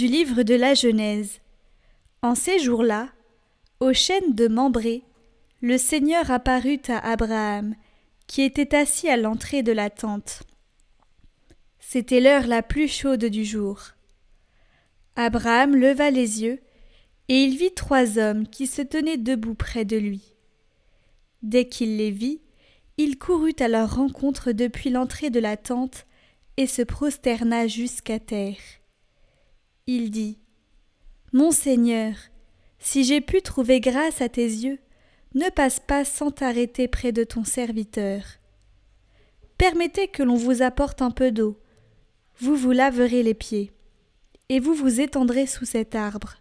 Du livre de la Genèse. En ces jours-là, au chêne de Mambré, le Seigneur apparut à Abraham, qui était assis à l'entrée de la tente. C'était l'heure la plus chaude du jour. Abraham leva les yeux, et il vit 3 hommes qui se tenaient debout près de lui. Dès qu'il les vit, il courut à leur rencontre depuis l'entrée de la tente et se prosterna jusqu'à terre. Il dit : « Mon Seigneur, si j'ai pu trouver grâce à tes yeux, ne passe pas sans t'arrêter près de ton serviteur. Permettez que l'on vous apporte un peu d'eau. Vous vous laverez les pieds, et vous vous étendrez sous cet arbre.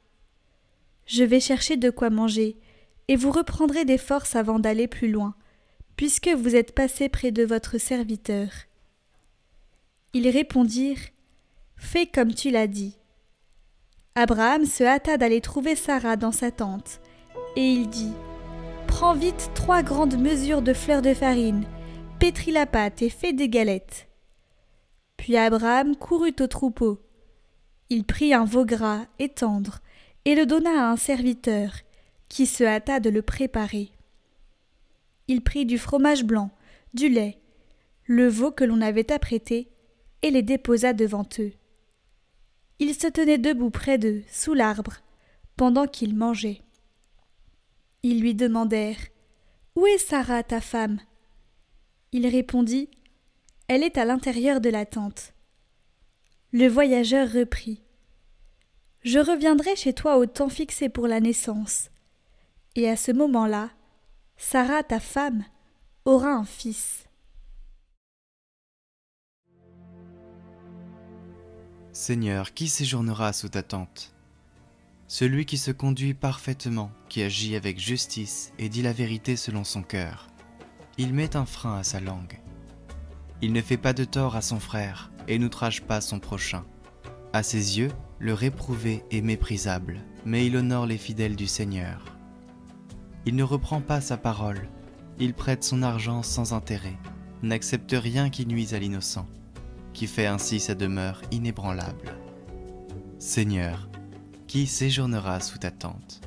Je vais chercher de quoi manger, et vous reprendrez des forces avant d'aller plus loin, puisque vous êtes passé près de votre serviteur. » Ils répondirent : « Fais comme tu l'as dit. » Abraham se hâta d'aller trouver Sarah dans sa tente, et il dit : « Prends vite 3 grandes mesures de fleur de farine, pétris la pâte et fais des galettes. » Puis Abraham courut au troupeau. Il prit un veau gras et tendre, et le donna à un serviteur, qui se hâta de le préparer. Il prit du fromage blanc, du lait, le veau que l'on avait apprêté, et les déposa devant eux. Ils se tenaient debout près d'eux, sous l'arbre, pendant qu'ils mangeaient. Ils lui demandèrent : « Où est Sarah, ta femme ?» Il répondit : « Elle est à l'intérieur de la tente. » Le voyageur reprit : « Je reviendrai chez toi au temps fixé pour la naissance. Et à ce moment-là, Sarah, ta femme, aura un fils. » Seigneur, qui séjournera sous ta tente ? Celui qui se conduit parfaitement, qui agit avec justice et dit la vérité selon son cœur. Il met un frein à sa langue. Il ne fait pas de tort à son frère et n'outrage pas son prochain. À ses yeux, le réprouvé est méprisable, mais il honore les fidèles du Seigneur. Il ne reprend pas sa parole, il prête son argent sans intérêt, n'accepte rien qui nuise à l'innocent, qui fait ainsi sa demeure inébranlable. Seigneur, qui séjournera sous ta tente ?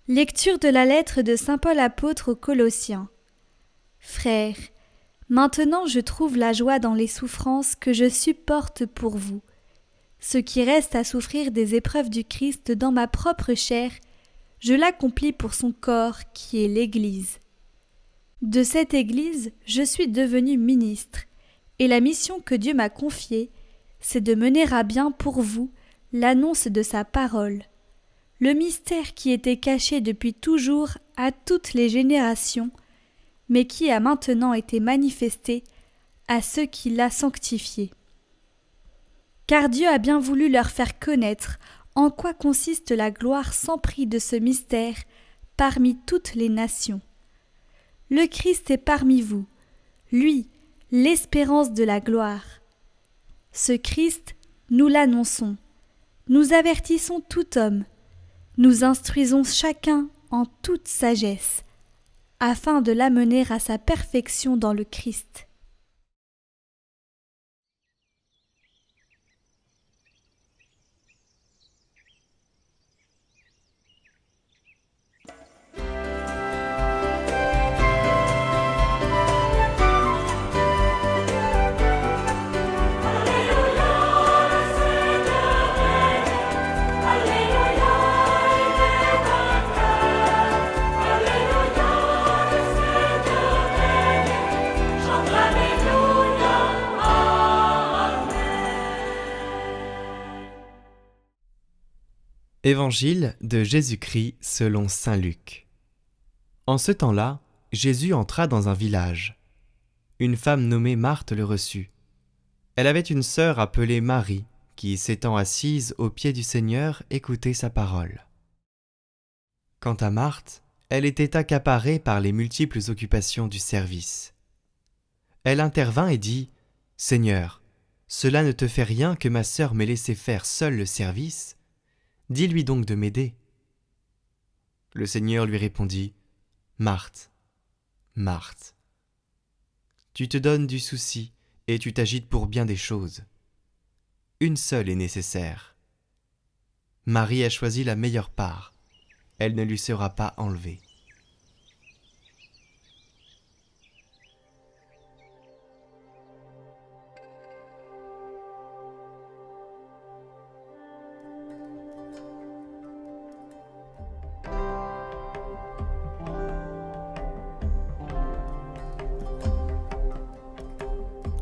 Lecture de la lettre de saint Paul apôtre aux Colossiens. Frères, maintenant je trouve la joie dans les souffrances que je supporte pour vous. Ce qui reste à souffrir des épreuves du Christ dans ma propre chair, je l'accomplis pour son corps qui est l'Église. De cette Église, je suis devenu ministre, et la mission que Dieu m'a confiée, c'est de mener à bien pour vous l'annonce de sa parole, le mystère qui était caché depuis toujours à toutes les générations, mais qui a maintenant été manifesté à ceux qui l'a sanctifié. Car Dieu a bien voulu leur faire connaître en quoi consiste la gloire sans prix de ce mystère parmi toutes les nations. Le Christ est parmi vous, lui, l'espérance de la gloire. Ce Christ, nous l'annonçons, nous avertissons tout homme, nous instruisons chacun en toute sagesse, afin de l'amener à sa perfection dans le Christ. Évangile de Jésus-Christ selon saint Luc. En ce temps-là, Jésus entra dans un village. Une femme nommée Marthe le reçut. Elle avait une sœur appelée Marie, qui, s'étant assise aux pieds du Seigneur, écoutait sa parole. Quant à Marthe, elle était accaparée par les multiples occupations du service. Elle intervint et dit : « Seigneur, cela ne te fait rien que ma sœur m'ait laissé faire seule le service ? Dis-lui donc de m'aider. » Le Seigneur lui répondit : Marthe, Marthe, tu te donnes du souci et tu t'agites pour bien des choses. Une seule est nécessaire. Marie a choisi la meilleure part. Elle ne lui sera pas enlevée.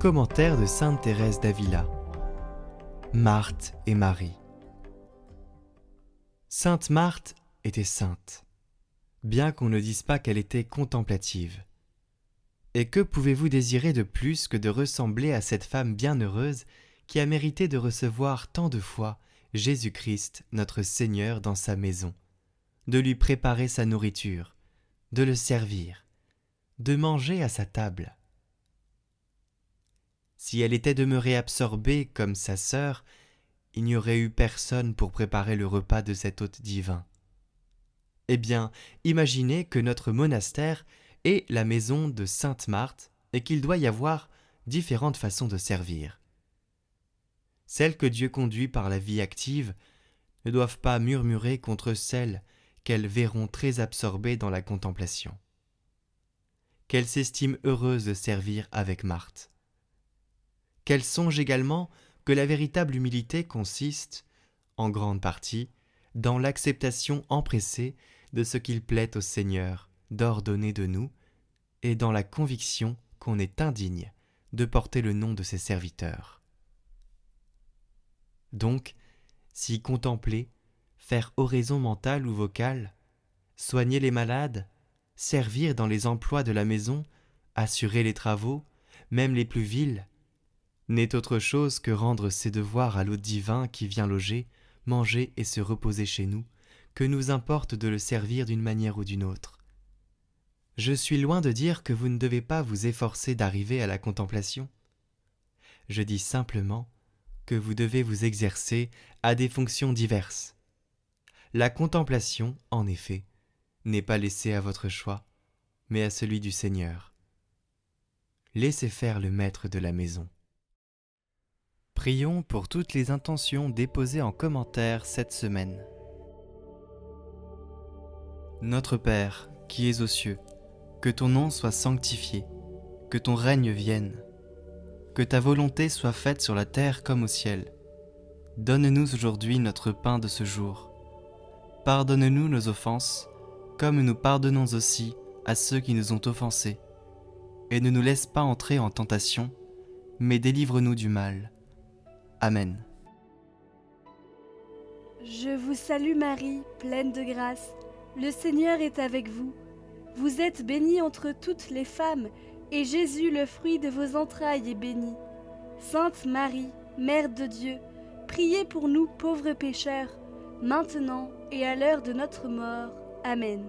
Commentaire de sainte Thérèse d'Avila. Marthe et Marie. Sainte Marthe était sainte, bien qu'on ne dise pas qu'elle était contemplative. Et que pouvez-vous désirer de plus que de ressembler à cette femme bienheureuse qui a mérité de recevoir tant de fois Jésus-Christ, notre Seigneur, dans sa maison, de lui préparer sa nourriture, de le servir, de manger à sa table. Si elle était demeurée absorbée comme sa sœur, il n'y aurait eu personne pour préparer le repas de cet hôte divin. Eh bien, imaginez que notre monastère est la maison de Sainte Marthe et qu'il doit y avoir différentes façons de servir. Celles que Dieu conduit par la vie active ne doivent pas murmurer contre celles qu'elles verront très absorbées dans la contemplation. Qu'elles s'estiment heureuses de servir avec Marthe. Qu'elles songent également que la véritable humilité consiste, en grande partie, dans l'acceptation empressée de ce qu'il plaît au Seigneur d'ordonner de nous et dans la conviction qu'on est indigne de porter le nom de ses serviteurs. Donc, si contempler, faire oraison mentale ou vocale, soigner les malades, servir dans les emplois de la maison, assurer les travaux, même les plus vils, n'est autre chose que rendre ses devoirs à l'hôte divin qui vient loger, manger et se reposer chez nous, que nous importe de le servir d'une manière ou d'une autre. Je suis loin de dire que vous ne devez pas vous efforcer d'arriver à la contemplation. Je dis simplement que vous devez vous exercer à des fonctions diverses. La contemplation, en effet, n'est pas laissée à votre choix, mais à celui du Seigneur. Laissez faire le maître de la maison. Prions pour toutes les intentions déposées en commentaire cette semaine. Notre Père, qui es aux cieux, que ton nom soit sanctifié, que ton règne vienne, que ta volonté soit faite sur la terre comme au ciel. Donne-nous aujourd'hui notre pain de ce jour. Pardonne-nous nos offenses, comme nous pardonnons aussi à ceux qui nous ont offensés. Et ne nous laisse pas entrer en tentation, mais délivre-nous du mal. Amen. Je vous salue Marie, pleine de grâce. Le Seigneur est avec vous. Vous êtes bénie entre toutes les femmes, et Jésus, le fruit de vos entrailles, est béni. Sainte Marie, Mère de Dieu, priez pour nous pauvres pécheurs, maintenant et à l'heure de notre mort. Amen.